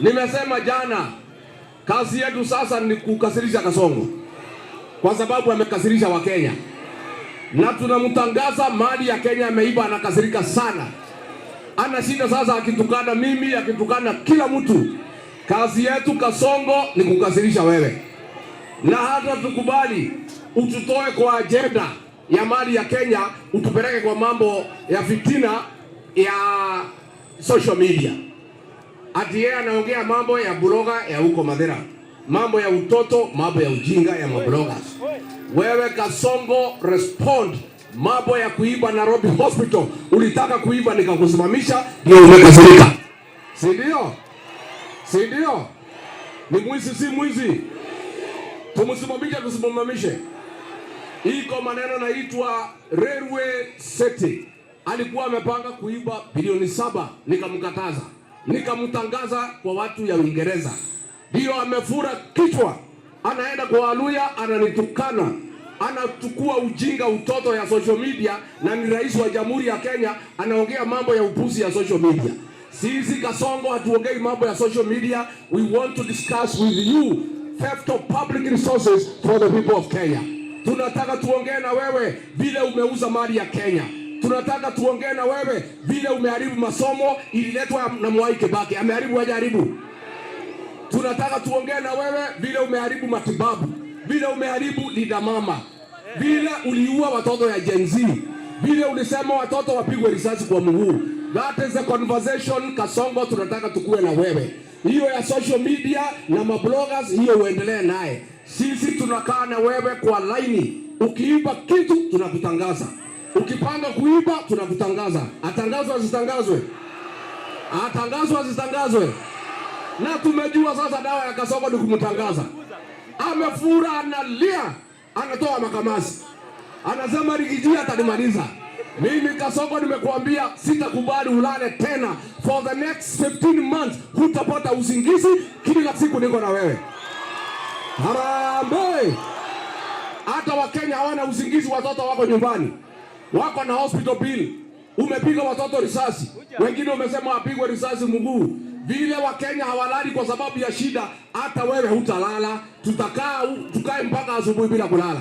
Nimesema jana, kazi yetu sasa ni kukasirisha Kasongo, kwa sababu amekasirisha Wakenya, na tunamtangaza mali ya Kenya ameiba. Anakasirika sana, ana shida sasa, akitukana mimi, akitukana kila mtu. Kazi yetu Kasongo ni kukasirisha wewe, na hata tukubali ututoe kwa agenda ya mali ya Kenya, utupeleke kwa mambo ya fitina ya social media. Ati yeye anaongea mambo ya bloga ya huko Madera, mambo ya utoto, mambo ya ujinga ya mabloggers. Wewe Kasongo, respond. Mambo ya kuiba Nairobi Hospital, ulitaka kuiba nikakusimamisha, ndio umekasirika. Si ndio? Si ndio? Ni mwizi si mwizi? Tumusimamishe tusimamishe. Iko maneno naitwa Railway City. Alikuwa amepanga kuiba bilioni 7, nikamkataza. Nikamtangaza kwa watu ya Uingereza. Ndio amefura kichwa. Anaenda kwa Waluya ananitukana. Anachukua ujinga utoto ya social media, na ni rais wa Jamhuri ya Kenya anaongea mambo ya upuzi ya social media. Sisi Kasongo hatuongei mambo ya social media. We want to discuss with you theft of public resources for the people of Kenya. Tunataka tuongee na wewe vile umeuza mali ya Kenya. Tunataka tuongee na wewe vile umeharibu masomo ililetwa na Mwai Kibaki. Ameharibu hajaribu? Tunataka tuongee na wewe vile umeharibu matibabu, vile umeharibu Linda Mama, vile uliua watoto ya Gen Z, vile ulisema watoto wapigwe risasi kwa mguu. That is the conversation Kasongo tunataka tukue na wewe. Hiyo ya social media na mabloggers, hiyo uendelee naye. Sisi tunakaa na wewe kwa laini. Ukiiba kitu tunakutangaza, ukipanga kuiba tunakutangaza. Atangazwe asitangazwe? Atangazwe asitangazwe? Na tumejua sasa dawa ya Kasongo ni kumtangaza. Amefura, analia, anatoa makamasi, anasema Rigiji atanimaliza. Mimi Kasongo nimekuambia sitakubali ulale tena. For the next 15 months hutapata usingizi, kila siku niko na wewe. Harambee! Hata Wakenya hawana usingizi, watoto wako nyumbani, wako na hospital bill. Umepiga watoto risasi, wengine umesema apigwe risasi mguu. Vile Wakenya hawalali kwa sababu ya shida, hata wewe hutalala. Tukae mpaka asubuhi bila kulala.